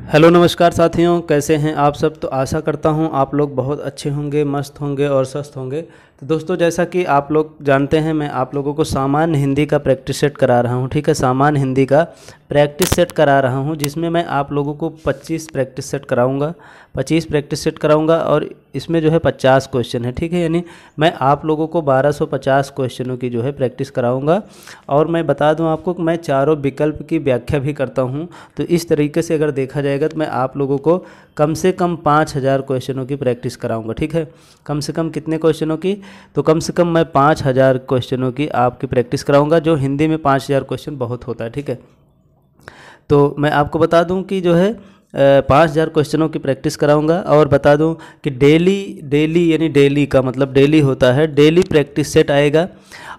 Hello नमस्कार साथियों, कैसे हैं आप सब। तो आशा करता हूं आप लोग बहुत अच्छे होंगे, मस्त होंगे और स्वस्थ होंगे। तो दोस्तों, जैसा कि आप लोग जानते हैं, मैं आप लोगों को सामान्य हिंदी का प्रैक्टिस सेट करा रहा हूं। ठीक है, सामान्य हिंदी का प्रैक्टिस सेट करा रहा हूं, जिसमें मैं आप लोगों को 25 प्रैक्टिस सेट कराऊंगा। 25 प्रैक्टिस सेट कराऊंगा और इसमें जो है 50 क्वेश्चन है। ठीक है, यानी मैं आप लोगों को 1250 क्वेश्चनों की जो है प्रैक्टिस कराऊंगा। और मैं बता दूं आपको कि मैं चारों विकल्प की व्याख्या भी करता हूं। तो इस तरीके से अगर देखा जाएगा तो मैं आप लोगों को कम से कम 5000 क्वेश्चनों की प्रैक्टिस कराऊंगा। ठीक है, कम से कम कितने क्वेश्चनों की? तो कम से कम मैं 5000 क्वेश्चनों की आपकी प्रैक्टिस कराऊंगा, जो हिंदी में 5000 क्वेश्चन बहुत होता है। ठीक है, तो मैं आपको बता दूं कि जो है 5000 क्वेश्चनों की प्रैक्टिस कराऊंगा। और बता दूं कि डेली यानी डेली का मतलब डेली होता है, डेली प्रैक्टिस सेट आएगा।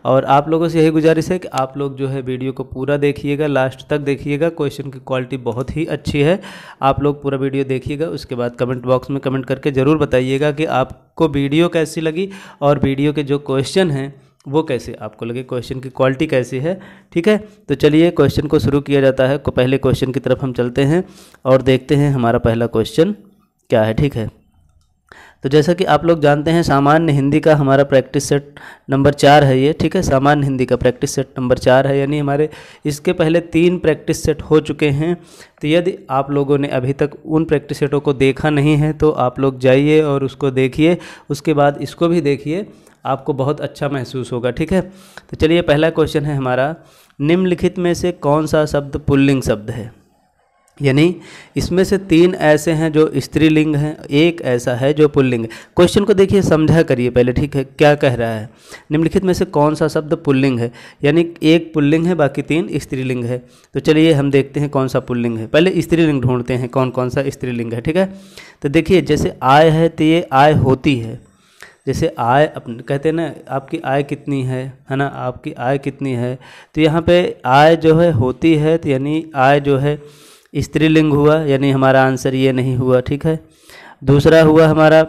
और आप लोगों से यही गुजारिश है कि आप लोग जो है वीडियो को पूरा देखिएगा, लास्ट तक देखिएगा। क्वेश्चन की क्वालिटी बहुत ही अच्छी है। आप लोग पूरा वीडियो देखिएगा, उसके बाद कमेंट बॉक्स में कमेंट करके ज़रूर बताइएगा कि आपको वीडियो कैसी लगी और वीडियो के जो क्वेश्चन हैं वो कैसे आपको लगे, क्वेश्चन की क्वालिटी कैसी है। ठीक है, तो चलिए क्वेश्चन को शुरू किया जाता है। पहले क्वेश्चन की तरफ हम चलते हैं और देखते हैं हमारा पहला क्वेश्चन क्या है। ठीक है, तो जैसा कि आप लोग जानते हैं, सामान्य हिंदी का हमारा प्रैक्टिस सेट नंबर 4 है ये। ठीक है, सामान्य हिंदी का प्रैक्टिस सेट नंबर 4 है, यानी हमारे इसके पहले 3 प्रैक्टिस सेट हो चुके हैं। तो यदि आप लोगों ने अभी तक उन प्रैक्टिस सेटों को देखा नहीं है तो आप लोग जाइए और उसको देखिए, उसके बाद इसको भी देखिए, आपको बहुत अच्छा महसूस होगा। ठीक है, तो चलिए पहला क्वेश्चन है हमारा, निम्नलिखित में से कौन सा शब्द पुल्लिंग शब्द है? यानी इसमें से 3 ऐसे हैं जो स्त्रीलिंग हैं, एक ऐसा है जो पुल्लिंग है। क्वेश्चन को देखिए, समझा करिए पहले। ठीक है, क्या कह रहा है? निम्नलिखित में से कौन सा शब्द पुल्लिंग है, यानी एक पुल्लिंग है, बाकी 3 स्त्रीलिंग है। तो चलिए हम देखते हैं कौन सा पुल्लिंग है। पहले स्त्रीलिंग ढूंढते हैं, कौन कौन सा स्त्रीलिंग है। ठीक है, तो देखिए जैसे आय है तो ये आय होती है। जैसे आय अपन कहते हैं ना, आपकी आय कितनी है ना, आपकी आय कितनी है। तो यहाँ पे आय जो है होती है, तो यानी आय जो है स्त्रीलिंग हुआ, यानी हमारा आंसर ये नहीं हुआ। ठीक है, दूसरा हुआ हमारा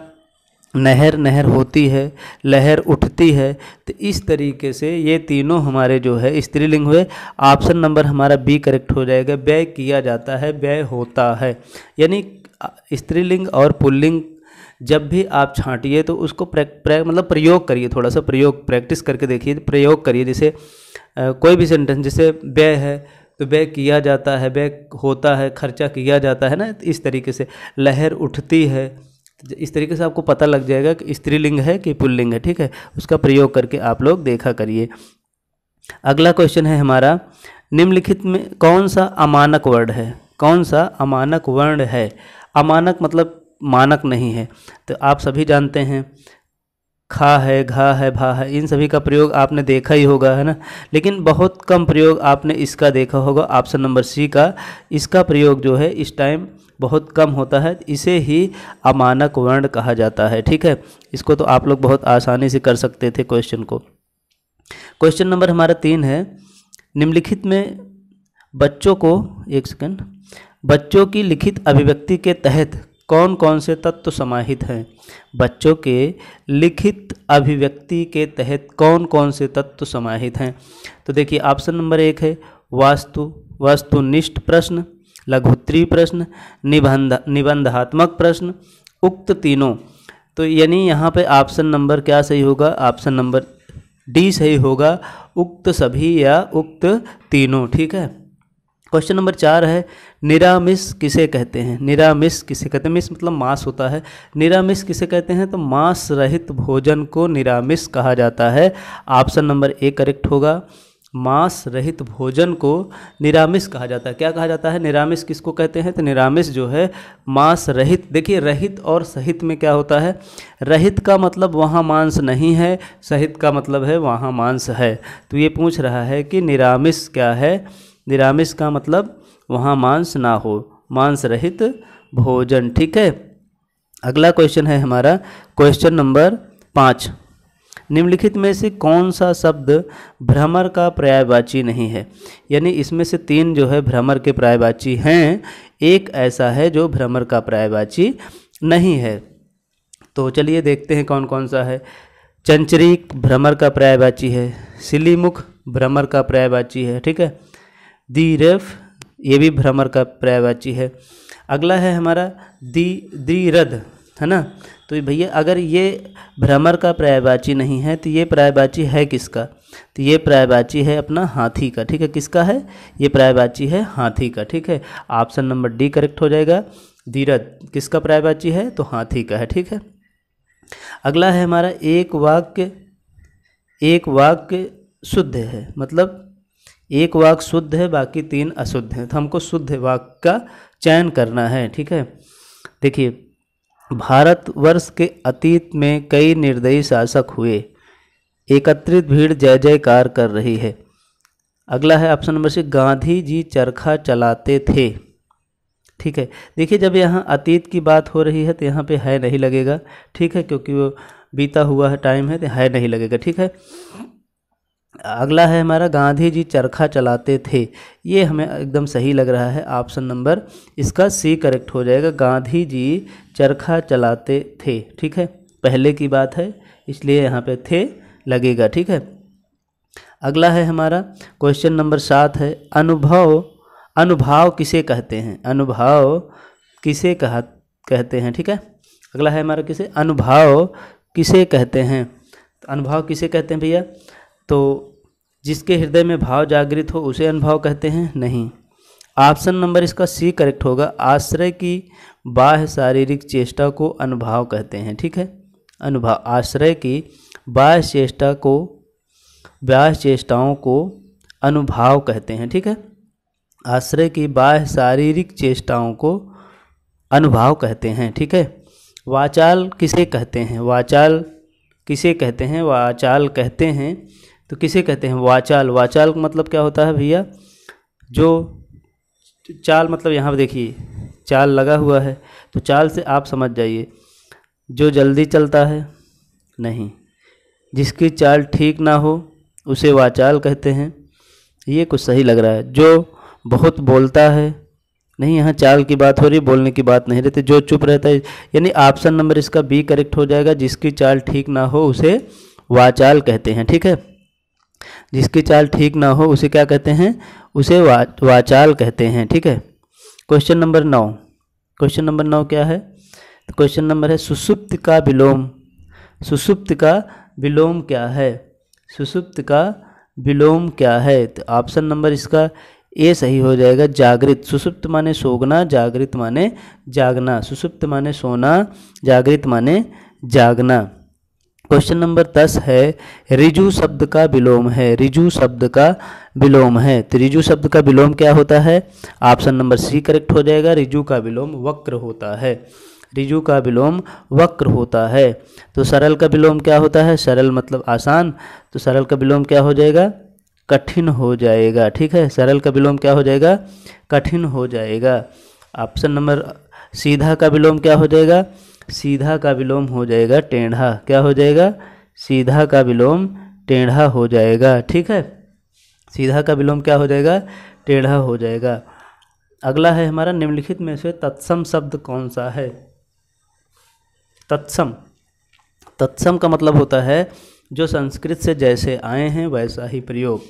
नहर, नहर होती है, लहर उठती है। तो इस तरीके से ये तीनों हमारे जो है स्त्रीलिंग हुए। ऑप्शन नंबर हमारा बी करेक्ट हो जाएगा। व्यय किया जाता है, व्यय होता है। यानी स्त्रीलिंग और पुल्लिंग जब भी आप छांटिए तो उसको मतलब प्रयोग करिए, थोड़ा सा प्रयोग प्रैक्टिस करके देखिए, प्रयोग करिए। जैसे कोई भी सेंटेंस, जैसे व्यय है तो व्यय किया जाता है, व्यय होता है, खर्चा किया जाता है ना, इस तरीके से। लहर उठती है, इस तरीके से आपको पता लग जाएगा कि स्त्रीलिंग है कि पुल्लिंग है। ठीक है, उसका प्रयोग करके आप लोग देखा करिए। अगला क्वेश्चन है हमारा, निम्नलिखित में कौन सा अमानक वर्ण है? कौन सा अमानक वर्ण है? अमानक मतलब मानक नहीं है। तो आप सभी जानते हैं, खा है, घा है, भा है, इन सभी का प्रयोग आपने देखा ही होगा, है ना। लेकिन बहुत कम प्रयोग आपने इसका देखा होगा, ऑप्शन नंबर सी का। इसका प्रयोग जो है इस टाइम बहुत कम होता है, इसे ही अमानक वर्ण कहा जाता है। ठीक है, इसको तो आप लोग बहुत आसानी से कर सकते थे क्वेश्चन को। क्वेश्चन नंबर हमारा 3 है, निम्नलिखित में बच्चों को, एक सेकंड, बच्चों की लिखित अभिव्यक्ति के तहत कौन कौन से तत्व समाहित हैं? बच्चों के लिखित अभिव्यक्ति के तहत कौन कौन से तत्व समाहित हैं? तो देखिए ऑप्शन नंबर 1 है वस्तुनिष्ठ प्रश्न, लघुत्तरीय प्रश्न, निबंधात्मक प्रश्न, उक्त तीनों। तो यानी यहाँ पे ऑप्शन नंबर क्या सही होगा? ऑप्शन नंबर डी सही होगा, उक्त सभी या उक्त तीनों। ठीक है, क्वेश्चन नंबर 4 है, निरामिष किसे कहते हैं? निरामिष किसे कहते हैं? मिष मतलब मांस होता है। निरामिष किसे कहते हैं? तो मांस रहित भोजन को निरामिष कहा जाता है। ऑप्शन नंबर ए करेक्ट होगा, मांस रहित भोजन को निरामिष कहा जाता है। क्या कहा जाता है? निरामिष किसको कहते हैं? तो निरामिष जो है मांस रहित। देखिए रहित और सहित में क्या होता है? रहित का मतलब वहाँ मांस नहीं है, सहित का मतलब है वहाँ मांस है। तो ये पूछ रहा है कि निरामिष क्या है? निरामिष का मतलब वहाँ मांस ना हो, मांस रहित भोजन। ठीक है, अगला क्वेश्चन है हमारा क्वेश्चन नंबर 5, निम्नलिखित में से कौन सा शब्द भ्रमर का पर्यायवाची नहीं है? यानी इसमें से 3 जो है भ्रमर के पर्यायवाची हैं, एक ऐसा है जो भ्रमर का पर्यायवाची नहीं है। तो चलिए देखते हैं कौन कौन सा है। चंचरीक भ्रमर का पर्यायवाची है, सिलीमुख भ्रमर का पर्यायवाची है। ठीक है, दी रेफ ये भी भ्रमर का पर्यायवाची है। अगला है हमारा द्विरध, है ना। तो भैया अगर ये भ्रमर का पर्यायवाची नहीं है तो ये पर्यायवाची है किसका? तो ये पर्यायवाची है अपना हाथी का, ठीक है। किसका है? ये पर्यायवाची है हाथी का, ठीक है। ऑप्शन नंबर डी करेक्ट हो जाएगा। द्विरध किसका पर्यायवाची है? तो हाथी का है, ठीक है। अगला है हमारा एक वाक्य शुद्ध है, मतलब एक वाक्य शुद्ध है बाकी 3 अशुद्ध हैं, तो हमको शुद्ध वाक्य का चयन करना है, ठीक है। देखिए, भारतवर्ष के अतीत में कई निर्दयी शासक हुए, एकत्रित भीड़ जय जयकार कर रही है। अगला है ऑप्शन नंबर सी, गांधी जी चरखा चलाते थे, ठीक है। देखिए, जब यहाँ अतीत की बात हो रही है तो यहाँ पे है नहीं लगेगा, ठीक है, क्योंकि वो बीता हुआ है टाइम है तो है नहीं लगेगा, ठीक है। अगला है हमारा गांधी जी चरखा चलाते थे, ये हमें एकदम सही लग रहा है। ऑप्शन नंबर इसका सी करेक्ट हो जाएगा। गांधी जी चरखा चलाते थे, ठीक है, पहले की बात है इसलिए यहाँ पे थे लगेगा, ठीक है। अगला है हमारा क्वेश्चन नंबर 7 है, अनुभाव किसे कहते हैं? अनुभाव किसे कहते हैं, ठीक है। अगला है हमारा किसे? अनुभाव किसे कहते हैं? तो अनुभाव किसे कहते हैं भैया? तो जिसके हृदय में भाव जागृत हो उसे अनुभाव कहते हैं? नहीं। ऑप्शन नंबर इसका सी करेक्ट होगा। आश्रय की बाह्य शारीरिक चेष्टा को अनुभाव कहते हैं, ठीक है। अनुभाव, आश्रय की बाह्य चेष्टाओं को अनुभाव कहते हैं, ठीक है। आश्रय की बाह्य शारीरिक चेष्टाओं को अनुभाव कहते हैं, ठीक है। वाचाल किसे कहते हैं? वाचाल किसे कहते हैं? वाचाल कहते हैं तो किसे कहते हैं? वाचाल का मतलब क्या होता है भैया? जो चाल, मतलब यहाँ पर देखिए चाल लगा हुआ है, तो चाल से आप समझ जाइए, जो जल्दी चलता है नहीं, जिसकी चाल ठीक ना हो उसे वाचाल कहते हैं। ये कुछ सही लग रहा है। जो बहुत बोलता है नहीं, यहाँ चाल की बात हो रही, बोलने की बात नहीं रहती। जो चुप रहता है, यानी ऑप्शन नंबर इसका बी करेक्ट हो जाएगा। जिसकी चाल ठीक ना हो उसे वाचाल कहते हैं, ठीक है। जिसकी चाल ठीक ना हो उसे क्या कहते हैं? उसे वाचाल कहते हैं, ठीक है। क्वेश्चन नंबर 9 क्या है? तो क्वेश्चन नंबर है, सुषुप्त का विलोम। सुषुप्त का विलोम क्या है? सुषुप्त का विलोम क्या है? तो ऑप्शन नंबर इसका ए सही हो जाएगा, जागृत। सुषुप्त माने सोना, जागृत माने जागना। सुषुप्त माने सोना, जागृत माने जागना। क्वेश्चन नंबर 10 है, ऋजु शब्द का विलोम है। ऋजु शब्द का विलोम है, तो ऋजु शब्द का विलोम क्या होता है? ऑप्शन नंबर सी करेक्ट हो जाएगा। ऋजु का विलोम वक्र होता है। ऋजु का विलोम वक्र होता है। तो सरल का विलोम क्या होता है? सरल मतलब आसान, तो सरल का विलोम क्या हो जाएगा? कठिन हो जाएगा, ठीक है। सरल का विलोम क्या हो जाएगा? कठिन हो जाएगा। ऑप्शन नंबर सीधा का विलोम क्या हो जाएगा? सीधा का विलोम हो जाएगा टेढ़ा। क्या हो जाएगा? सीधा का विलोम टेढ़ा हो जाएगा, ठीक है। सीधा का विलोम क्या हो जाएगा? टेढ़ा हो जाएगा। अगला है हमारा, निम्नलिखित में से तत्सम शब्द कौन सा है? तत्सम का मतलब होता है जो संस्कृत से जैसे आए हैं वैसा ही प्रयोग,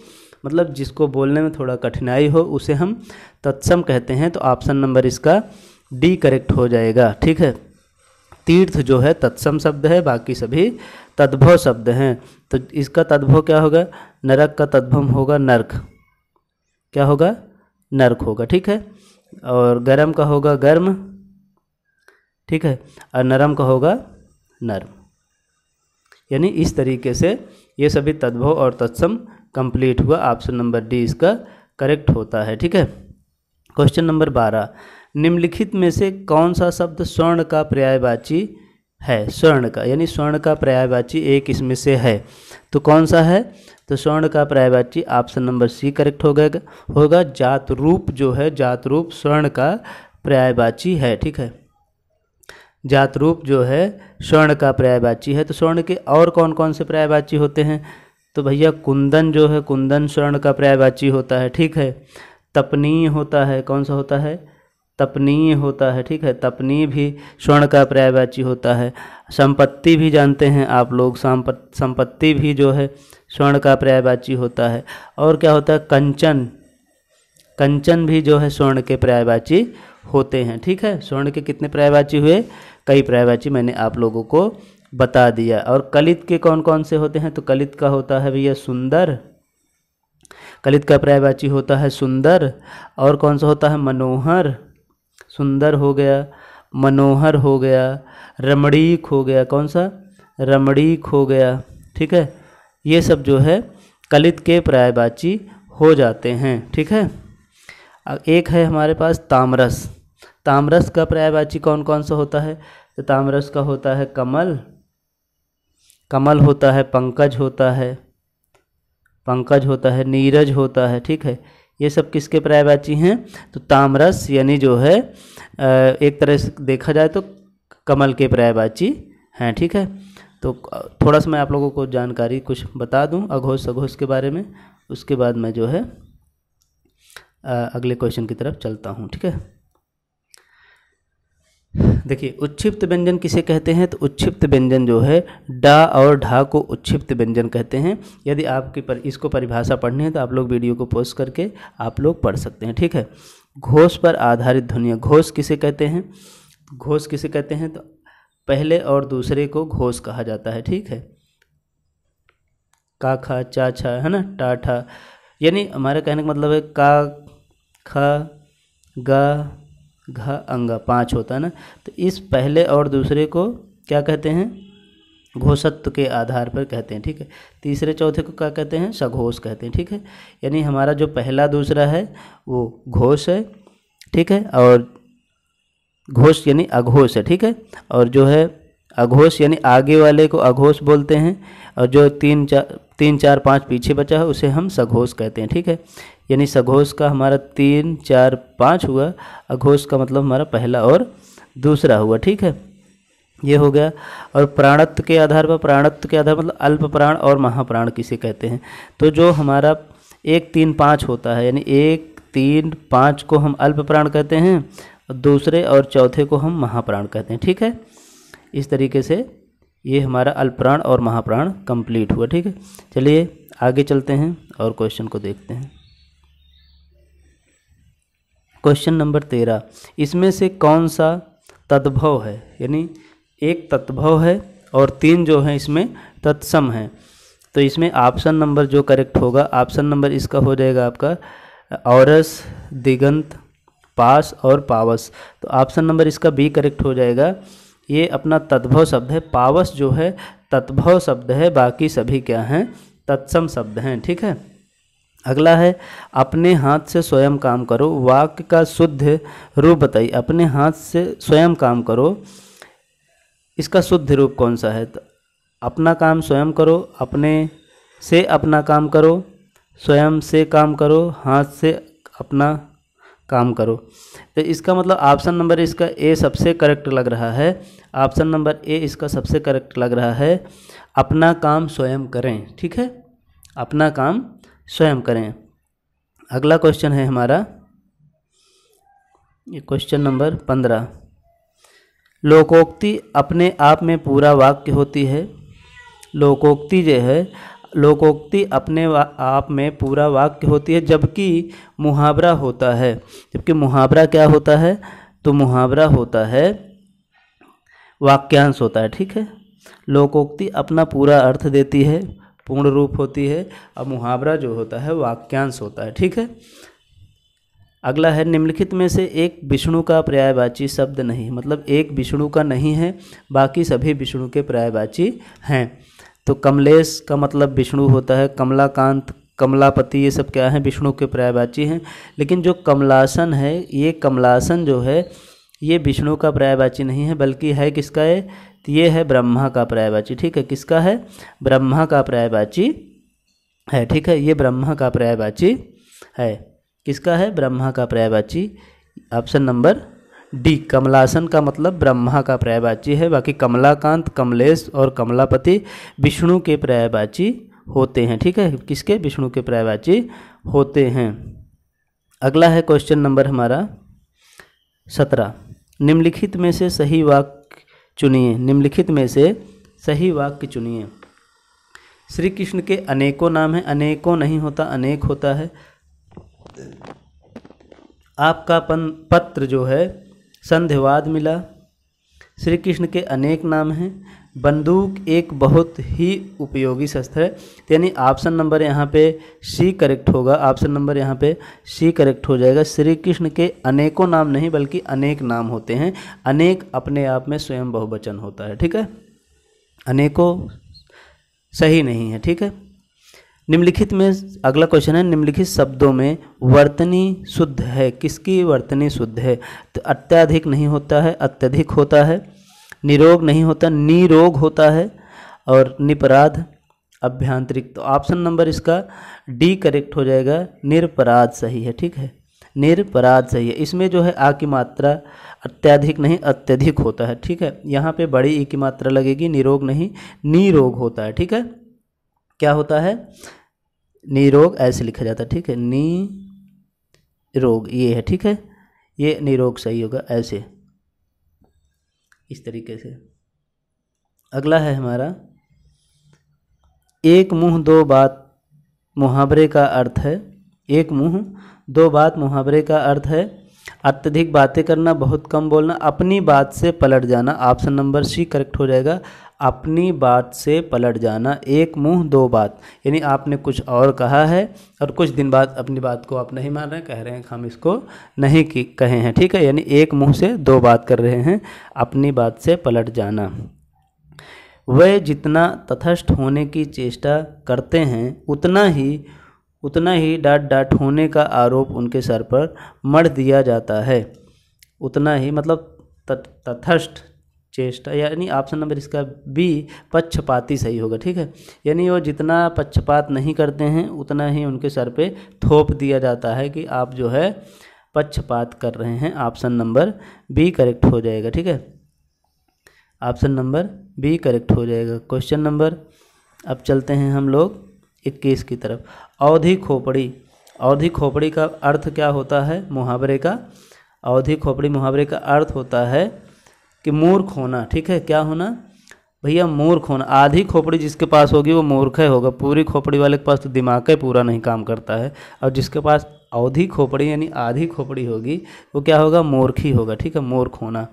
मतलब जिसको बोलने में थोड़ा कठिनाई हो उसे हम तत्सम कहते हैं। तो ऑप्शन नंबर इसका डी करेक्ट हो जाएगा, ठीक है। तीर्थ जो है तत्सम शब्द है, बाकी सभी तद्भव शब्द हैं। तो इसका तद्भव क्या होगा? नरक का तद्भव होगा नर्क। क्या होगा? नर्क होगा, ठीक है। और गरम का होगा गर्म, ठीक है। और नरम का होगा नर्म। यानी इस तरीके से ये सभी तद्भव और तत्सम कंप्लीट हुआ। ऑप्शन नंबर डी इसका करेक्ट होता है, ठीक है। क्वेश्चन नंबर 12, निम्नलिखित में से कौन सा शब्द स्वर्ण का पर्यायवाची है? स्वर्ण का, यानी स्वर्ण का पर्यायवाची एक इसमें से है, तो कौन सा है? तो स्वर्ण का पर्यायवाची ऑप्शन नंबर सी करेक्ट होगा। जात रूप जो है, जात रूप स्वर्ण का पर्यायवाची है, ठीक है। जात रूप जो है स्वर्ण का पर्यायवाची है। तो स्वर्ण के और कौन कौन से पर्यायवाची होते हैं? तो भैया कुंदन जो है, कुंदन स्वर्ण का पर्यायवाची होता है, ठीक है। तपनीय होता है, कौन सा होता है? तपनीय होता है, ठीक है। तपनीय भी स्वर्ण का पर्यायवाची होता है। संपत्ति भी जानते हैं आप लोग, संपत्ति भी जो है स्वर्ण का पर्यायवाची होता है। और क्या होता है? कंचन, कंचन भी जो है स्वर्ण के पर्यायवाची होते हैं। ठीक है, स्वर्ण के कितने पर्यायवाची हुए? कई पर्यायवाची मैंने आप लोगों को बता दिया। और कलित के कौन कौन से होते हैं? तो कलित का होता है भैया सुंदर, कलित का पर्यायवाची होता है सुंदर। और कौन सा होता है? मनोहर, सुंदर हो गया, मनोहर हो गया, रमणीक हो गया, कौन सा? रमणीक हो गया। ठीक है, ये सब जो है कलित के पर्यायवाची हो जाते हैं। ठीक है, एक है हमारे पास तामरस। तामरस का पर्यायवाची कौन कौन सा होता है? तो तामरस का होता है कमल, कमल होता है, पंकज होता है, पंकज होता है, नीरज होता है। ठीक है, ये सब किसके पर्यायवाची हैं? तो तामरस यानी जो है एक तरह से देखा जाए तो कमल के पर्यायवाची हैं। ठीक है, तो थोड़ा सा मैं आप लोगों को जानकारी कुछ बता दूं अघोष सघोष के बारे में, उसके बाद मैं जो है अगले क्वेश्चन की तरफ चलता हूं। ठीक है, देखिए उच्छिप्त व्यंजन किसे कहते हैं? तो उच्छिप्त व्यंजन जो है डा और ढा को उच्छिप्त व्यंजन कहते हैं। यदि आपकी इसको परिभाषा पढ़नी है तो आप लोग वीडियो को पॉज करके आप लोग पढ़ सकते हैं। ठीक है, घोष पर आधारित ध्वनियाँ, घोष किसे कहते हैं? घोष किसे कहते हैं? तो पहले और दूसरे को घोष कहा जाता है। ठीक है, का खा चा छा है ना, टा ठा, यानी हमारे कहने का मतलब है का खा गा घा अंगा 5 होता है ना, तो इस पहले और दूसरे को क्या कहते हैं? घोषत्व के आधार पर कहते हैं। ठीक है, तीसरे चौथे को क्या कहते हैं? सघोष कहते हैं। ठीक है, यानी हमारा जो पहला दूसरा है वो घोष है। ठीक है, और घोष यानी अघोष है। ठीक है, और जो है अघोष यानी आगे वाले को अघोष बोलते हैं, और जो 3 4 5 पीछे बचा है उसे हम सघोष कहते हैं। ठीक है, यानी सघोष का हमारा 3 4 5 हुआ, अघोष का मतलब हमारा पहला और दूसरा हुआ। ठीक है, ये हो गया। और प्राणत्व के आधार पर, प्राणत्व के आधार मतलब अल्प प्राण और महाप्राण किसे कहते हैं? तो जो हमारा 1 3 5 होता है, यानी 1 3 5 को हम अल्प प्राण कहते हैं, और दूसरे और चौथे को हम महाप्राण कहते हैं। ठीक है, इस तरीके से ये हमारा अल्प प्राण और महाप्राण कंप्लीट हुआ। ठीक है, चलिए आगे चलते हैं और क्वेश्चन को देखते हैं। क्वेश्चन नंबर 13, इसमें से कौन सा तद्भव है? यानी एक तद्भव है और 3 जो है इसमें तत्सम है। तो इसमें ऑप्शन नंबर जो करेक्ट होगा, ऑप्शन नंबर इसका हो जाएगा आपका औरस, दिगंत, पास और पावस। तो ऑप्शन नंबर इसका बी करेक्ट हो जाएगा। ये अपना तद्भव शब्द है, पावस जो है तद्भव शब्द है, बाकी सभी क्या हैं? तत्सम शब्द हैं। ठीक है, अगला है अपने हाथ से स्वयं काम करो। वाक्य का शुद्ध रूप बताइए। अपने हाथ से स्वयं काम करो, इसका शुद्ध रूप कौन सा है? तो अपना काम स्वयं करो, अपने से अपना काम करो, स्वयं से काम करो, हाथ से अपना काम करो। तो इसका मतलब ऑप्शन नंबर इसका ए सबसे करेक्ट लग रहा है। ऑप्शन नंबर ए इसका सबसे करेक्ट लग रहा है, अपना काम स्वयं करें। ठीक है, अपना काम स्वयं करें। अगला क्वेश्चन है हमारा ये क्वेश्चन नंबर 15। लोकोक्ति अपने आप में पूरा वाक्य होती है। लोकोक्ति जो है, लोकोक्ति अपने आप में पूरा वाक्य होती है, जबकि मुहावरा होता है। जबकि मुहावरा क्या होता है? तो मुहावरा होता है वाक्यांश होता है। ठीक है, लोकोक्ति अपना पूरा अर्थ देती है, पूर्ण रूप होती है, और मुहावरा जो होता है वाक्यांश होता है। ठीक है, अगला है निम्नलिखित में से एक विष्णु का पर्यायवाची शब्द नहीं, मतलब एक विष्णु का नहीं है, बाकी सभी विष्णु के पर्यायवाची हैं। तो कमलेश का मतलब विष्णु होता है, कमलाकांत, कमलापति, ये सब क्या हैं? विष्णु के पर्यायवाची हैं। लेकिन जो कमलासन है, ये कमलासन जो है ये विष्णु का पर्यायवाची नहीं है, बल्कि है किसका है? तो ये है ब्रह्मा का पर्यायवाची। ठीक है, किसका है? ब्रह्मा का पर्यायवाची है। ठीक है, ये ब्रह्मा का पर्यायवाची है। किसका है? ब्रह्मा का पर्यायवाची। ऑप्शन नंबर डी, कमलासन का मतलब ब्रह्मा का पर्यायवाची है, बाकी कमलाकांत, कमलेश और कमलापति विष्णु के पर्यायवाची होते हैं। ठीक है, किसके? विष्णु के पर्यायवाची होते हैं। अगला है क्वेश्चन नंबर हमारा 17। निम्नलिखित में से सही वाक्य चुनिए। निम्नलिखित में से सही वाक्य चुनिए। श्री कृष्ण के अनेकों नाम हैं, अनेकों नहीं होता, अनेक होता है। आपका पत्र जो है संधिवाद मिला। श्री कृष्ण के अनेक नाम हैं। बंदूक एक बहुत ही उपयोगी शस्त्र है। यानी ऑप्शन नंबर यहाँ पे सी करेक्ट होगा। ऑप्शन नंबर यहाँ पे सी करेक्ट हो जाएगा। श्री कृष्ण के अनेकों नाम नहीं बल्कि अनेक नाम होते हैं। अनेक अपने आप में स्वयं बहुवचन होता है, ठीक है। अनेकों सही नहीं है, ठीक है। निम्नलिखित में अगला क्वेश्चन है, निम्नलिखित शब्दों में वर्तनी शुद्ध है। किसकी वर्तनी शुद्ध है? तो अत्याधिक नहीं होता है, अत्यधिक होता है। निरोग नहीं होता, निरोग होता है। और निपराध, अभ्यांतरिक। तो ऑप्शन नंबर इसका डी करेक्ट हो जाएगा। निरपराध सही है, ठीक है। निरपराध सही है। इसमें जो है आ की मात्रा अत्याधिक नहीं अत्यधिक होता है, ठीक है। यहाँ पे बड़ी ई की मात्रा लगेगी। निरोग नहीं निरोग होता है, ठीक है। क्या होता है? निरोग ऐसे लिखा जाता है, ठीक है। निरोग ये है, ठीक है। ये निरोग सही होगा ऐसे, इस तरीके से। अगला है हमारा, एक मुंह दो बात मुहावरे का अर्थ है। एक मुंह दो बात मुहावरे का अर्थ है अत्यधिक बातें करना, बहुत कम बोलना, अपनी बात से पलट जाना। ऑप्शन नंबर सी करेक्ट हो जाएगा। अपनी बात से पलट जाना। एक मुंह दो बात, यानी आपने कुछ और कहा है और कुछ दिन बाद अपनी बात को आप नहीं मान रहे हैं, कह रहे हैं कि हम इसको नहीं कहे हैं, ठीक है। यानी एक मुंह से दो बात कर रहे हैं, अपनी बात से पलट जाना। वह जितना तटस्थ होने की चेष्टा करते हैं उतना ही डांट होने का आरोप उनके सर पर मढ़ दिया जाता है। उतना ही मतलब तटस्थ चेष्टा, यानी ऑप्शन नंबर इसका बी पक्षपाती सही होगा, ठीक है। यानी वो जितना पक्षपात नहीं करते हैं उतना ही उनके सर पे थोप दिया जाता है कि आप जो है पक्षपात कर रहे हैं। ऑप्शन नंबर बी करेक्ट हो जाएगा, ठीक है। ऑप्शन नंबर बी करेक्ट हो जाएगा। क्वेश्चन नंबर, अब चलते हैं हम लोग 21 की तरफ। अवधि खोपड़ी। अवधि खोपड़ी का अर्थ क्या होता है मुहावरे का? अवधि खोपड़ी मुहावरे का अर्थ होता है कि मूर्ख होना, ठीक है। क्या होना भैया? मूर्ख होना। आधी खोपड़ी जिसके पास होगी वो मूर्ख है होगा। पूरी खोपड़ी वाले के पास तो दिमाग ही पूरा नहीं काम करता है। और जिसके पास अवधि खोपड़ी यानी आधी खोपड़ी होगी वो क्या होगा? मूर्ख ही होगा, ठीक है। मूर्ख होना।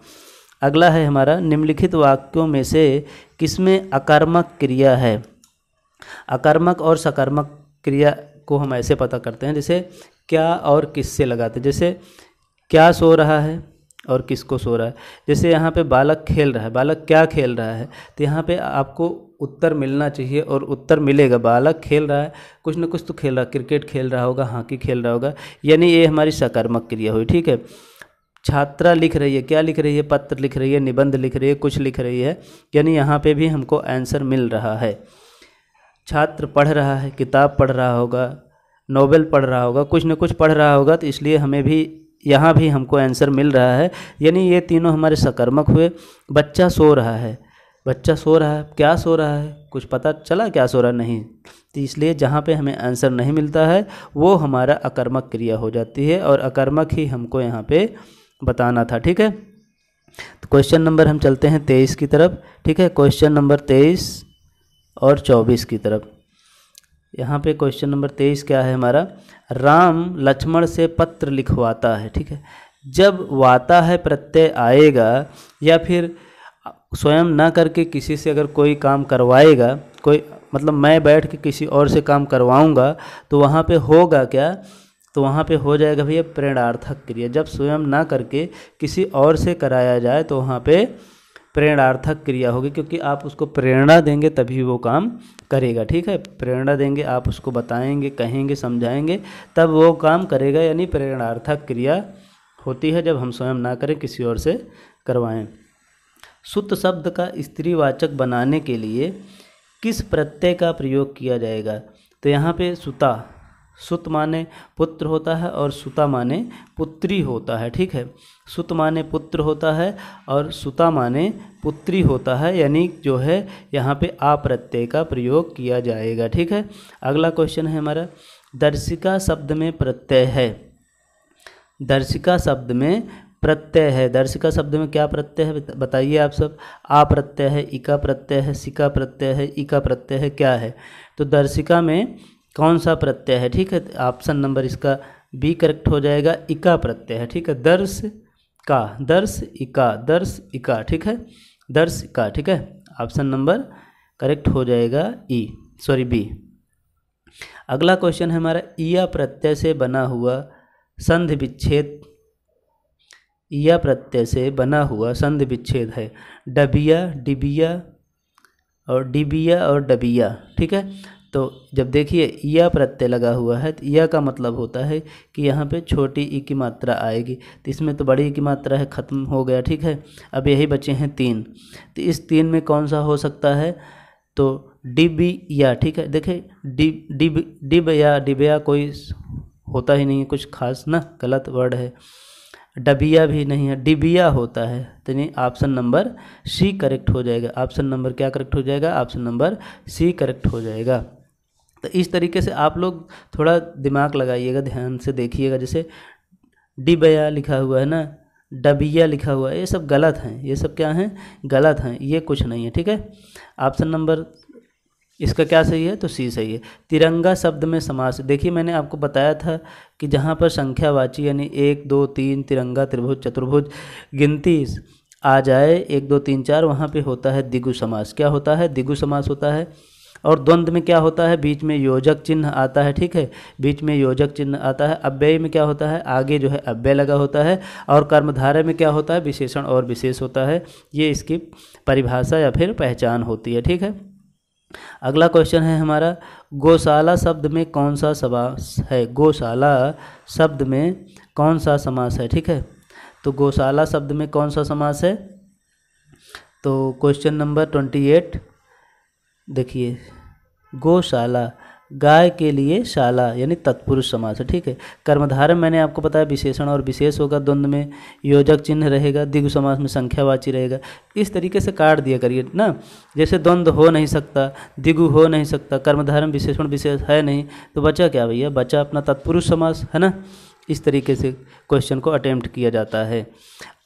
अगला है हमारा, निम्नलिखित वाक्यों में से किसमें अकर्मक क्रिया है? अकर्मक और सकर्मक क्रिया को हम ऐसे पता करते हैं, जैसे क्या और किससे लगाते हैं। जैसे क्या सो रहा है और किसको सो रहा है। जैसे यहाँ पे बालक खेल रहा है, बालक क्या खेल रहा है, तो यहाँ पे आपको उत्तर मिलना चाहिए और उत्तर मिलेगा। बालक खेल रहा है, कुछ न कुछ तो खेल रहा है, क्रिकेट खेल रहा होगा, हॉकी खेल रहा होगा, यानी ये हमारी सकर्मक क्रिया हुई, ठीक है। छात्रा लिख रही है, क्या लिख रही है? पत्र लिख रही है, निबंध लिख रही है, कुछ लिख रही है, यानी यहाँ पे भी हमको आंसर मिल रहा है। छात्र पढ़ रहा है, किताब पढ़ रहा होगा, नोवेल पढ़ रहा होगा, कुछ न कुछ पढ़ रहा होगा, तो इसलिए हमें भी यहाँ भी हमको आंसर मिल रहा है, यानी ये तीनों हमारे सकर्मक हुए। बच्चा सो रहा है, बच्चा सो रहा है, क्या सो रहा है? कुछ पता चला क्या सो रहा? नहीं। तो इसलिए जहाँ पे हमें आंसर नहीं मिलता है वो हमारा अकर्मक क्रिया हो जाती है और अकर्मक ही हमको यहाँ पे बताना था, ठीक है। तो क्वेश्चन नंबर हम चलते हैं 23 की तरफ, ठीक है। क्वेश्चन नंबर 23 और 24 की तरफ। यहाँ पे क्वेश्चन नंबर 23 क्या है हमारा? राम लक्ष्मण से पत्र लिखवाता है, ठीक है। जब वाता है प्रत्यय आएगा या फिर स्वयं ना करके किसी से अगर कोई काम करवाएगा, कोई मतलब मैं बैठ के किसी और से काम करवाऊँगा, तो वहाँ पे होगा क्या? तो वहाँ पे हो जाएगा भैया प्रेरणार्थक क्रिया। जब स्वयं ना करके किसी और से कराया जाए तो वहाँ पे प्रेरणार्थक क्रिया होगी, क्योंकि आप उसको प्रेरणा देंगे तभी वो काम करेगा, ठीक है। प्रेरणा देंगे, आप उसको बताएंगे, कहेंगे, समझाएंगे, तब वो काम करेगा, यानी प्रेरणार्थक क्रिया होती है जब हम स्वयं ना करें, किसी और से करवाएं। सुत शब्द का स्त्रीवाचक बनाने के लिए किस प्रत्यय का प्रयोग किया जाएगा? तो यहाँ पे सुता, सुत माने पुत्र होता है और सुता माने पुत्री होता है, ठीक है। सुत माने पुत्र होता है और सुता माने पुत्री होता है, यानी जो है यहाँ पे आ प्रत्यय का प्रयोग किया जाएगा, ठीक है। अगला क्वेश्चन है हमारा, दर्शिका शब्द में प्रत्यय है। दर्शिका शब्द में प्रत्यय है। दर्शिका शब्द में क्या प्रत्यय है बताइए आप सब? आ प्रत्यय है, इका प्रत्यय है, सिका प्रत्यय है, इका प्रत्यय है, क्या है? तो दर्शिका में कौन सा प्रत्यय है, ठीक है। ऑप्शन नंबर इसका बी करेक्ट हो जाएगा, इका प्रत्यय है, ठीक है। दर्श का, दर्श इका, दर्श इका, ठीक है, दर्श इका, ठीक है। ऑप्शन नंबर करेक्ट हो जाएगा बी। अगला क्वेश्चन है हमारा, ईया प्रत्यय से बना हुआ संधि विच्छेद, ईया प्रत्यय से बना हुआ संधि विच्छेद है डबिया, डिबिया और डिबिया और डबिया, ठीक है। तो जब देखिए ईया प्रत्यय लगा हुआ है तो ईया का मतलब होता है कि यहाँ पे छोटी ई की मात्रा आएगी, तो इसमें तो बड़ी ई की मात्रा है, ख़त्म हो गया, ठीक है। अब यही बचे हैं 3, तो इस 3 में कौन सा हो सकता है, तो डिबिया, ठीक है। देखिए डिब या डिबिया कोई होता ही नहीं है कुछ खास ना, गलत वर्ड है। डबिया भी नहीं है, डिबिया होता है, तो नहीं, ऑप्शन नंबर सी करेक्ट हो जाएगा। ऑप्शन नंबर क्या करेक्ट हो जाएगा, ऑप्शन नंबर सी करेक्ट हो जाएगा। तो इस तरीके से आप लोग थोड़ा दिमाग लगाइएगा, ध्यान से देखिएगा। जैसे डिबिया लिखा हुआ है ना, डबिया लिखा हुआ है, ये सब गलत हैं, ये सब क्या हैं, गलत हैं, ये कुछ नहीं है, ठीक है। ऑप्शन नंबर इसका क्या सही है, तो सी सही है। तिरंगा शब्द में समास, देखिए मैंने आपको बताया था कि जहाँ पर संख्यावाची यानी 1 2 3 तिरंगा त्रिभुज चतुर्भुज गिनती आ जाए 1 2 3 4, वहाँ पे होता है द्विगु समास। क्या होता है, द्विगु समास होता है। और द्वंद्व में क्या होता है, बीच में योजक चिन्ह आता है, ठीक है, बीच में योजक चिन्ह आता है। अव्यय में क्या होता है, आगे जो है अव्यय लगा होता है। और कर्मधारय में क्या होता है, विशेषण और विशेष होता है। ये इसकी परिभाषा या फिर पहचान होती है, ठीक है। अगला क्वेश्चन है हमारा, गौशाला शब्द में कौन सा समास है, गौशाला शब्द में कौन सा समास है, ठीक है। तो गौशाला शब्द में कौन सा समास है, तो क्वेश्चन नंबर 28 देखिए, गौशाला, गाय के लिए शाला यानी तत्पुरुष समास है, ठीक है। कर्मधारय मैंने आपको बताया विशेषण और विशेष होगा, द्वंद्व में योजक चिन्ह रहेगा, द्विगु समास में संख्यावाची रहेगा। इस तरीके से काट दिया करिए ना, जैसे द्वंद्व हो नहीं सकता, द्विगु हो नहीं सकता, कर्मधारय विशेषण विशेष है नहीं, तो बचा क्या भैया, बचा अपना तत्पुरुष समास, है ना। इस तरीके से क्वेश्चन को अटेम्प्ट किया जाता है।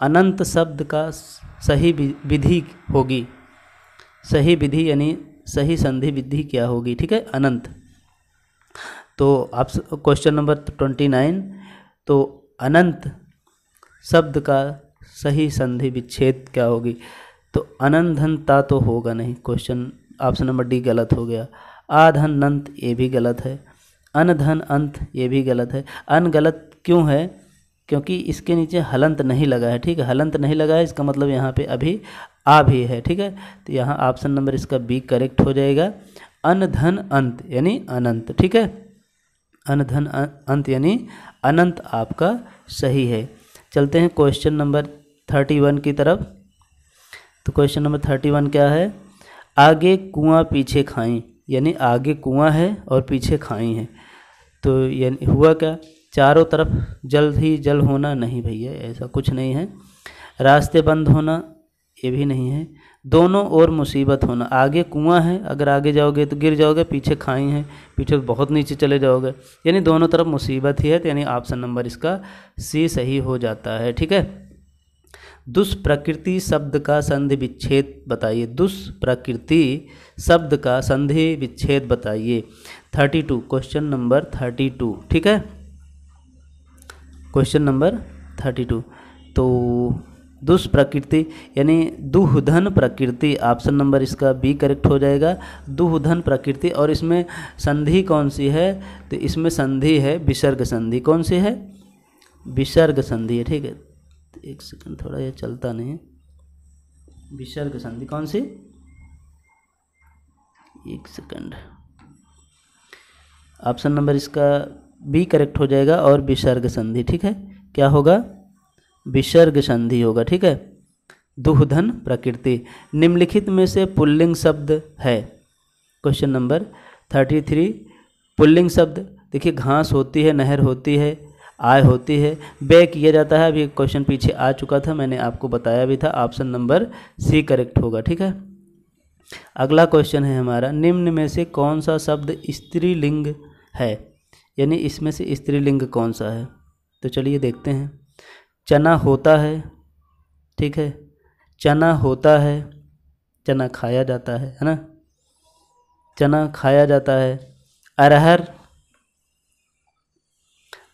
अनंत शब्द का सही विधि होगी, सही विधि यानी सही संधि विधि क्या होगी, ठीक है, अनंत। तो आप क्वेश्चन नंबर 29, तो अनंत शब्द का सही संधि विच्छेद क्या होगी, तो अनंत धन ता तो होगा नहीं, क्वेश्चन ऑप्शन नंबर डी गलत हो गया। आधन नंत ये भी गलत है, अनधन अंत ये भी गलत है। अन गलत क्यों है, क्योंकि इसके नीचे हलंत नहीं लगा है, ठीक है, हलंत नहीं लगा है, इसका मतलब यहाँ पे अभी आ भी है, ठीक है। तो यहाँ ऑप्शन नंबर इसका बी करेक्ट हो जाएगा। अनधन अंत यानी अनंत, ठीक है, अनधन अंत यानी अनंत आपका सही है। चलते हैं क्वेश्चन नंबर 31 की तरफ। तो क्वेश्चन नंबर 31 क्या है, आगे कुआं पीछे खाई, यानी आगे कुआं है और पीछे खाई है, तो यानी हुआ क्या, चारों तरफ जल ही जल होना, नहीं भैया ऐसा कुछ नहीं है। रास्ते बंद होना, ये भी नहीं है। दोनों ओर मुसीबत होना, आगे कुआं है, अगर आगे जाओगे तो गिर जाओगे, पीछे खाई है, पीछे बहुत नीचे चले जाओगे, यानी दोनों तरफ मुसीबत ही है, तो यानी ऑप्शन नंबर इसका सी सही हो जाता है, ठीक है। दुष्प्रकृति शब्द का संधि विच्छेद बताइए, दुष्प्रकृति शब्द का संधि विच्छेद बताइए। 32, क्वेश्चन नंबर 32, ठीक है, क्वेश्चन नंबर 32। तो दुष्प्रकृति यानी दुहधन प्रकृति, ऑप्शन नंबर इसका बी करेक्ट हो जाएगा, दुहधन प्रकृति। और इसमें संधि कौन सी है, तो इसमें संधि है विसर्ग संधि, कौन सी है, विसर्ग संधि है, ठीक है। एक सेकंड, थोड़ा ये चलता नहीं है, विसर्ग संधि कौन सी, एक सेकंड, ऑप्शन नंबर इसका बी करेक्ट हो जाएगा और विसर्ग संधि, ठीक है, क्या होगा, विसर्ग संधि होगा, ठीक है। दुहधन प्रकृति, निम्नलिखित में से पुल्लिंग शब्द है, क्वेश्चन नंबर 33। पुल्लिंग शब्द देखिए, घास होती है, नहर होती है, आय होती है, व्यय किया जाता है, अभी क्वेश्चन पीछे आ चुका था, मैंने आपको बताया भी था, ऑप्शन नंबर सी करेक्ट होगा, ठीक है। अगला क्वेश्चन है हमारा, निम्न में से कौन सा शब्द स्त्रीलिंग है, यानी इसमें से स्त्रीलिंग कौन सा है, तो चलिए देखते हैं। चना होता है, ठीक है, चना होता है, चना खाया जाता है ना, चना खाया जाता है। अरहर,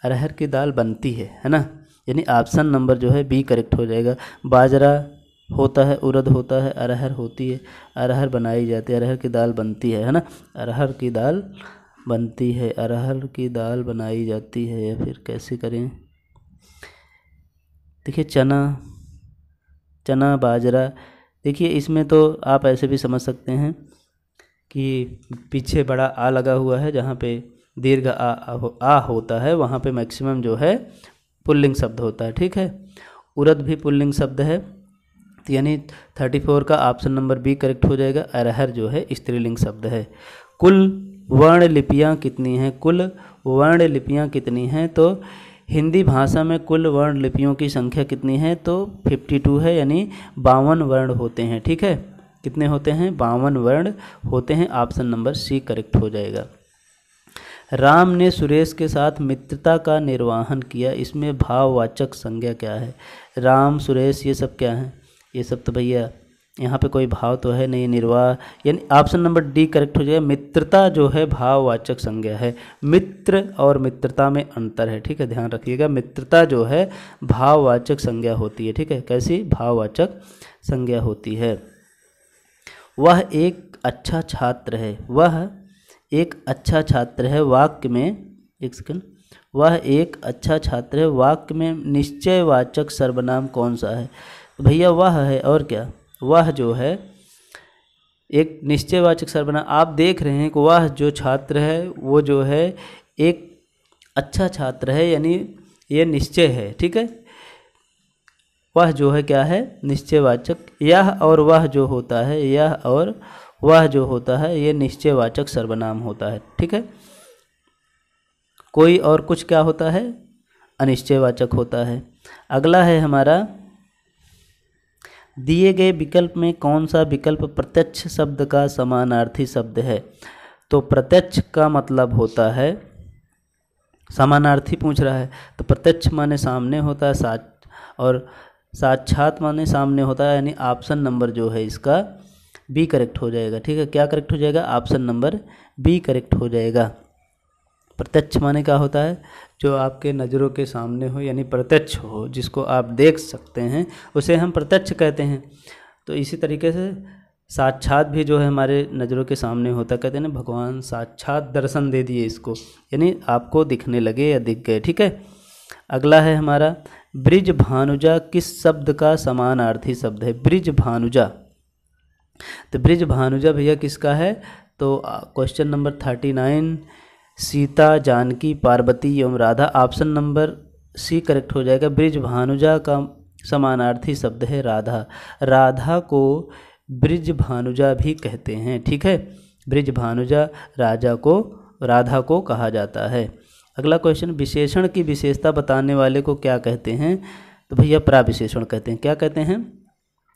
अरहर की दाल बनती है ना, यानी ऑप्शन नंबर जो है बी करेक्ट हो जाएगा। बाजरा होता है, उड़द होता है, अरहर होती है, अरहर बनाई जाती है, अरहर की दाल बनती है ना, अरहर की दाल बनती है, अरहर की दाल बनाई जाती है, या फिर कैसे करें। देखिए चना, चना बाजरा, देखिए इसमें तो आप ऐसे भी समझ सकते हैं कि पीछे बड़ा आ लगा हुआ है, जहाँ पे दीर्घ आ होता है वहाँ पे मैक्सिमम जो है पुल्लिंग शब्द होता है, ठीक है। उड़द भी पुल्लिंग शब्द है, तो यानी 34 का ऑप्शन नंबर बी करेक्ट हो जाएगा। अरहर जो है स्त्रीलिंग शब्द है। कुल वर्ण लिपियाँ कितनी हैं, कुल वर्ण लिपियाँ कितनी हैं, तो हिंदी भाषा में कुल वर्ण लिपियों की संख्या कितनी है, तो 52 है, यानी 52 वर्ण होते हैं, ठीक है। कितने होते हैं, 52 वर्ण होते हैं, ऑप्शन नंबर सी करेक्ट हो जाएगा। राम ने सुरेश के साथ मित्रता का निर्वाहन किया, इसमें भाववाचक संज्ञा क्या है। राम सुरेश ये सब क्या है, ये सब तो भैया यहाँ पे कोई भाव तो है नहीं, निर्वाह, यानी ऑप्शन नंबर डी करेक्ट हो जाएगा। मित्रता जो है भाववाचक संज्ञा है, मित्र और मित्रता में अंतर है, ठीक है, ध्यान रखिएगा। मित्रता जो है भाववाचक संज्ञा होती है, ठीक है, कैसी, भाववाचक संज्ञा होती है। वह एक अच्छा छात्र है, वह एक अच्छा छात्र है, वाक्य में, एक सेकंड, वह एक अच्छा छात्र है, वाक्य में निश्चयवाचक सर्वनाम कौन सा है। तो भैया वह है, और क्या, वह जो है एक निश्चयवाचक सर्वनाम। आप देख रहे हैं कि वह जो छात्र है वो जो है एक अच्छा छात्र है, यानी ये निश्चय है, ठीक है। वह जो है क्या है, निश्चयवाचक। यह और वह जो होता है, यह और वह जो होता है ये निश्चयवाचक सर्वनाम होता है, ठीक है। कोई और कुछ क्या होता है, अनिश्चयवाचक होता है। अगला है हमारा, दिए गए विकल्प में कौन सा विकल्प प्रत्यक्ष शब्द का समानार्थी शब्द है। तो प्रत्यक्ष का मतलब होता है, समानार्थी पूछ रहा है तो प्रत्यक्ष माने सामने होता है, और साक्षात माने सामने होता है, यानी ऑप्शन नंबर जो है इसका बी करेक्ट हो जाएगा, ठीक है। क्या करेक्ट हो जाएगा, ऑप्शन नंबर बी करेक्ट हो जाएगा। प्रत्यक्ष माने क्या होता है, जो आपके नज़रों के सामने हो, यानी प्रत्यक्ष हो, जिसको आप देख सकते हैं उसे हम प्रत्यक्ष कहते हैं। तो इसी तरीके से साक्षात भी जो है हमारे नज़रों के सामने होता, कहते हैं ना, भगवान साक्षात दर्शन दे दिए इसको, यानी आपको दिखने लगे या दिख गए, ठीक है। अगला है हमारा, ब्रिज भानुजा किस शब्द का समानार्थी शब्द है। ब्रिज भानुजा, तो ब्रिज भानुजा भैया किसका है, तो क्वेश्चन नंबर 39 सीता जानकी पार्वती एवं Radha, option number C correct हो जाएगा। ब्रिज भानुजा का समानार्थी शब्द है राधा, राधा को ब्रिज भानुजा भी कहते हैं, ठीक है। ब्रिज भानुजा राधा को कहा जाता है। अगला क्वेश्चन, विशेषण की विशेषता बताने वाले को क्या कहते हैं। तो भैया प्राविशेषण कहते हैं। क्या कहते हैं,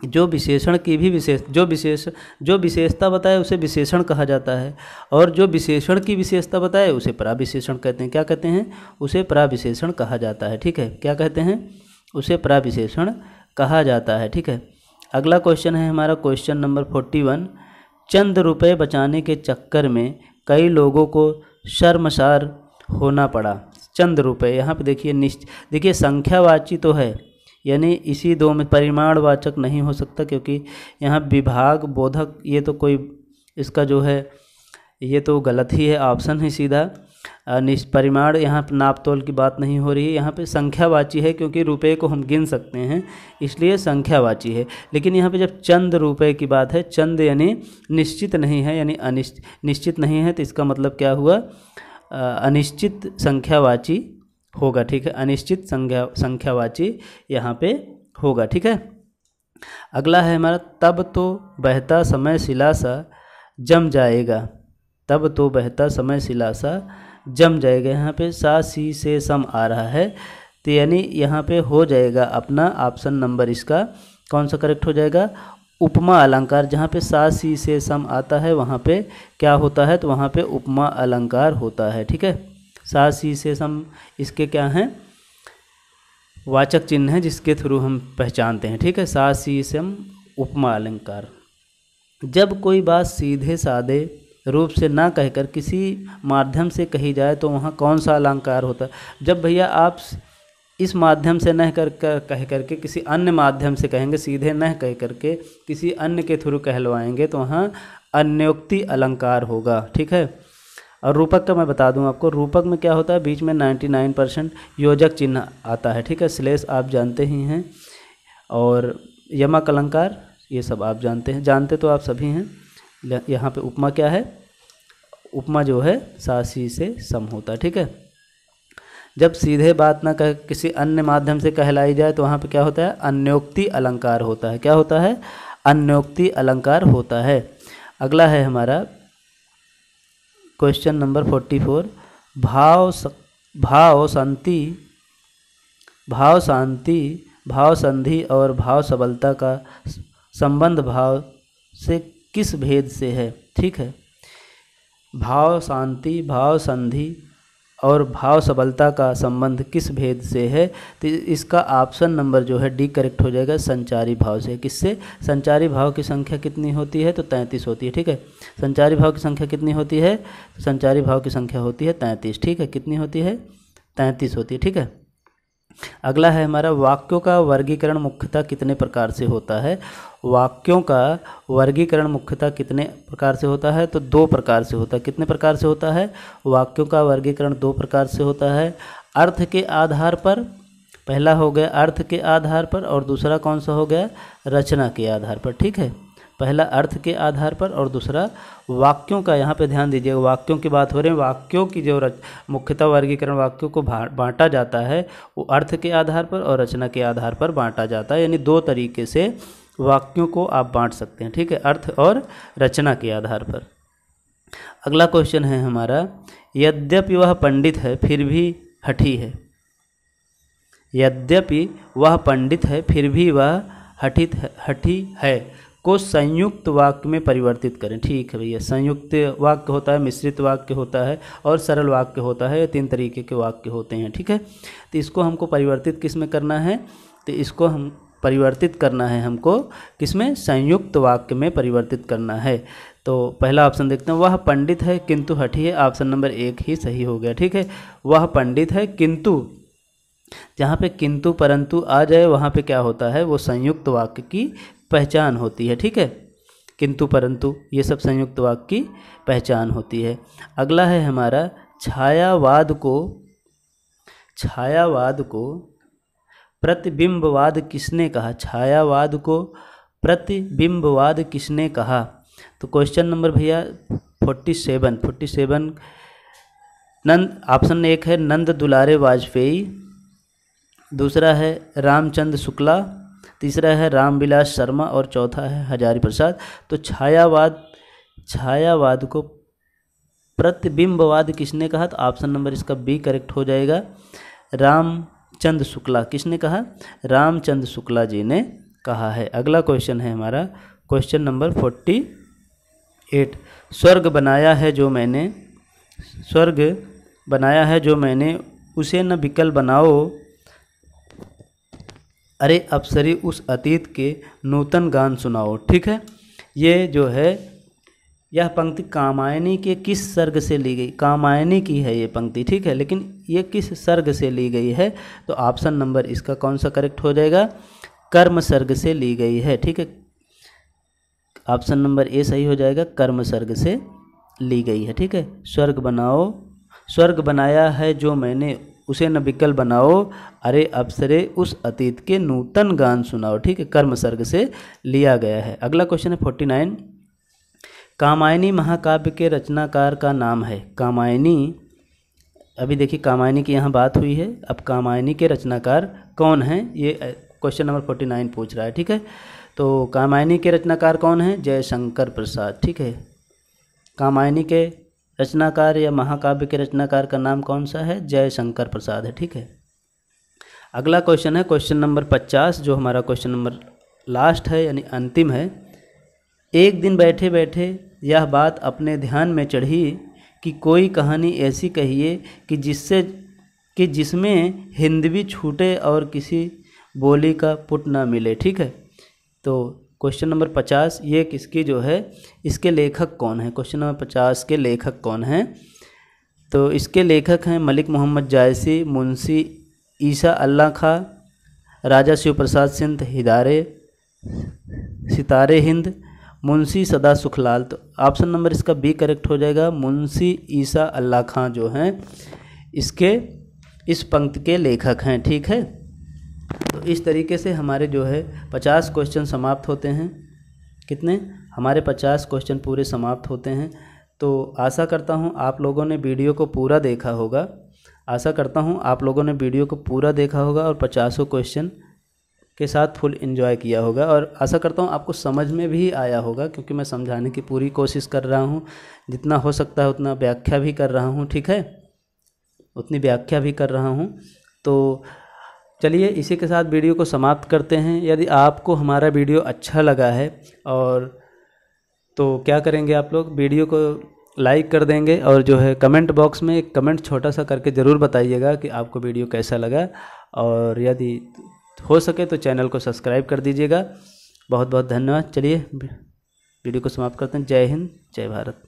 जो विशेषण की भी जो विशेषता बताए उसे विशेषण कहा जाता है, और जो विशेषण की विशेषता बताए उसे प्राविशेषण कहते हैं। क्या कहते हैं, उसे प्राविशेषण कहा जाता है, ठीक है। क्या कहते हैं, उसे प्राविशेषण कहा जाता है, ठीक है। अगला क्वेश्चन है हमारा क्वेश्चन नंबर 41, चंद रुपए बचाने के चक्कर में कई लोगों को शर्मसार होना पड़ा। चंद रुपए, यहाँ पे देखिए संख्यावाची तो है, यानी इसी दो में परिमाणवाचक नहीं हो सकता, क्योंकि यहाँ विभाग बोधक, ये तो कोई इसका जो है ये तो गलत ही है, ऑप्शन ही सीधा परिमाण, यहाँ पर नाप तोल की बात नहीं हो रही है, यहाँ पे संख्यावाची है, क्योंकि रुपए को हम गिन सकते हैं इसलिए संख्यावाची है। लेकिन यहाँ पे जब चंद रुपए की बात है, चंद यानी निश्चित नहीं है, यानी निश्चित नहीं है, तो इसका मतलब क्या हुआ, अनिश्चित संख्यावाची होगा, ठीक है। अनिश्चित संख्यावाची यहाँ पे होगा, ठीक है। अगला है हमारा, तब तो बहता समय सिला सा जम जाएगा। तब तो बहता समय सिला सा जम जाएगा, यहाँ पे सा सी से सम आ रहा है, तो यानी यहाँ पे हो जाएगा अपना ऑप्शन नंबर इसका कौन सा करेक्ट हो जाएगा, उपमा अलंकार। जहाँ पे सा सी से सम आता है वहाँ पे क्या होता है, तो वहाँ पे उपमा अलंकार होता है, ठीक है। सा सी से सम इसके क्या हैं, वाचक चिन्ह है जिसके थ्रू हम पहचानते हैं, ठीक है। सा सी सम उपमा अलंकार। जब कोई बात सीधे साधे रूप से ना कहकर किसी माध्यम से कही जाए तो वहाँ कौन सा अलंकार होता है? जब भैया आप इस माध्यम से न कह करके किसी अन्य माध्यम से कहेंगे, सीधे न कह करके किसी अन्य के थ्रू कहलवाएंगे तो वहाँ अन्योक्ति अलंकार होगा, ठीक है। और रूपक का मैं बता दूं आपको, रूपक में क्या होता है, बीच में 99% योजक चिन्ह आता है, ठीक है। श्लेष आप जानते ही हैं, और यमक अलंकार ये सब आप जानते हैं, जानते तो आप सभी हैं। यहाँ पे उपमा क्या है, उपमा जो है सासी से सम होता है, ठीक है। जब सीधे बात ना कह किसी अन्य माध्यम से कहलाई जाए तो वहाँ पे क्या होता है, अन्योक्ति अलंकार होता है। क्या होता है, अन्योक्ति अलंकार होता है। अगला है हमारा क्वेश्चन नंबर 44, भाव शांति, भाव संधि और भाव सबलता का संबंध भाव से किस भेद से है, ठीक है। भाव शांति, भाव संधि और भाव सबलता का संबंध किस भेद से है, तो इसका ऑप्शन नंबर जो है डी करेक्ट हो जाएगा, संचारी भाव से। किससे? संचारी भाव की संख्या कितनी होती है, तो 33 होती है, ठीक है। संचारी भाव की संख्या कितनी होती है, तो संचारी भाव की संख्या होती है 33, ठीक है। कितनी होती है, 33 होती है, ठीक है। अगला है हमारा, वाक्यों का वर्गीकरण मुख्यतः कितने प्रकार से होता है। वाक्यों का वर्गीकरण मुख्यतः कितने प्रकार से होता है, तो 2 प्रकार से होता है। कितने प्रकार से होता है, वाक्यों का वर्गीकरण 2 प्रकार से होता है। अर्थ के आधार पर, पहला हो गया अर्थ के आधार पर, और दूसरा कौन सा हो गया, रचना के आधार पर, ठीक है। पहला अर्थ के आधार पर और दूसरा वाक्यों का, यहाँ पे ध्यान दीजिएगा, वाक्यों की बात हो रही है। वाक्यों की जो मुख्यतः वर्गीकरण वाक्यों को बांटा जाता है वो अर्थ के आधार पर और रचना के आधार पर बांटा जाता है, यानी 2 तरीके से वाक्यों को आप बांट सकते हैं, ठीक है, अर्थ और रचना के आधार पर। अगला क्वेश्चन है हमारा, यद्यपि वह पंडित है फिर भी हठी है। यद्यपि वह पंडित है फिर भी वह हठी है को संयुक्त वाक्य में परिवर्तित करें। ठीक है भैया, संयुक्त वाक्य होता है, मिश्रित वाक्य होता है और सरल वाक्य होता है, 3 तरीके के वाक्य होते हैं, ठीक है। तो इसको हमको परिवर्तित किस में करना है, तो इसको हम परिवर्तित करना है हमको किसमें, संयुक्त वाक्य में परिवर्तित करना है। तो पहला ऑप्शन देखते हैं, वह पंडित है किंतु हठी है। ऑप्शन नंबर 1 ही सही हो गया, ठीक है। वह पंडित है किंतु, जहाँ पे किंतु परंतु आ जाए वहाँ पे क्या होता है, वो संयुक्त वाक्य की पहचान होती है, ठीक है। किंतु परंतु ये सब संयुक्त वाक्य की पहचान होती है। अगला है हमारा, छायावाद को प्रतिबिंबवाद किसने कहा। छायावाद को प्रतिबिंबवाद किसने कहा, तो क्वेश्चन नंबर भैया 47 नंद, ऑप्शन 1 है नंद दुलारे वाजपेयी, दूसरा है रामचंद्र शुक्ला, तीसरा है रामविलास शर्मा और चौथा है हजारी प्रसाद। तो छायावाद को प्रतिबिंबवाद किसने कहा, तो ऑप्शन नंबर इसका बी करेक्ट हो जाएगा, रामचंद्र शुक्ला। किसने कहा, रामचंद्र शुक्ला जी ने कहा है। अगला क्वेश्चन है हमारा क्वेश्चन नंबर 48, स्वर्ग बनाया है जो मैंने उसे न विकल बनाओ, अरे अप्सरी उस अतीत के नूतन गान सुनाओ। ठीक है, ये जो है यह पंक्ति कामायनी के किस सर्ग से ली गई, कामायनी की है ये पंक्ति, ठीक है, लेकिन ये किस सर्ग से ली गई है, तो ऑप्शन नंबर इसका कौन सा करेक्ट हो जाएगा, कर्म सर्ग से ली गई है। ठीक है, ऑप्शन नंबर ए सही हो जाएगा, कर्म सर्ग से ली गई है। ठीक है, स्वर्ग बनाया है जो मैंने उसे न विकल बनाओ, अरे अप्सरे उस अतीत के नूतन गान सुनाओ। ठीक है, कर्म सर्ग से लिया गया है। अगला क्वेश्चन है 49, कामायनी महाकाव्य के रचनाकार का नाम है। कामायनी, अभी देखिए कामायनी की यहाँ बात हुई है, अब कामायनी के रचनाकार कौन हैं, ये क्वेश्चन नंबर 49 पूछ रहा है। ठीक है, तो कामायनी के रचनाकार कौन हैं, जयशंकर प्रसाद। ठीक है, कामायनी के रचनाकार या महाकाव्य के रचनाकार का नाम कौन सा है, जयशंकर प्रसाद है। ठीक है, अगला क्वेश्चन है क्वेश्चन नंबर 50, जो हमारा क्वेश्चन नंबर लास्ट है यानी अंतिम है। एक दिन बैठे बैठे यह बात अपने ध्यान में चढ़ी कि कोई कहानी ऐसी कहिए कि जिसमें हिंदवी छूटे और किसी बोली का पुट ना मिले। ठीक है, तो क्वेश्चन नंबर 50 ये किसकी जो है, इसके लेखक कौन है। क्वेश्चन नंबर 50 के लेखक कौन हैं, तो इसके लेखक हैं मलिक मोहम्मद जायसी, मुंशी ईसा अल्लाह खां, राजा शिव प्रसाद सिंह, सितारे हिंद, मुंशी सदा सुखलाल। तो ऑप्शन नंबर इसका बी करेक्ट हो जाएगा। मुंशी ईसा अल्लाह खां जो हैं इसके इस पंक्ति के लेखक हैं। ठीक है, तो इस तरीके से हमारे जो है 50 क्वेश्चन समाप्त होते हैं। कितने, हमारे 50 क्वेश्चन पूरे समाप्त होते हैं। तो आशा करता हूँ आप लोगों ने वीडियो को पूरा देखा होगा, आशा करता हूँ आप लोगों ने वीडियो को पूरा देखा होगा और 50 क्वेश्चन के साथ फुल एंजॉय किया होगा, और आशा करता हूँ आपको समझ में भी आया होगा, क्योंकि मैं समझाने की पूरी कोशिश कर रहा हूँ, जितना हो सकता है उतना व्याख्या भी कर रहा हूँ। ठीक है, उतनी व्याख्या भी कर रहा हूँ। तो चलिए इसी के साथ वीडियो को समाप्त करते हैं। यदि आपको हमारा वीडियो अच्छा लगा है और तो क्या करेंगे आप लोग, वीडियो को लाइक कर देंगे, और जो है कमेंट बॉक्स में एक कमेंट छोटा सा करके ज़रूर बताइएगा कि आपको वीडियो कैसा लगा, और यदि हो सके तो चैनल को सब्सक्राइब कर दीजिएगा। बहुत बहुत धन्यवाद। चलिए वीडियो को समाप्त करते हैं। जय हिंद, जय भारत।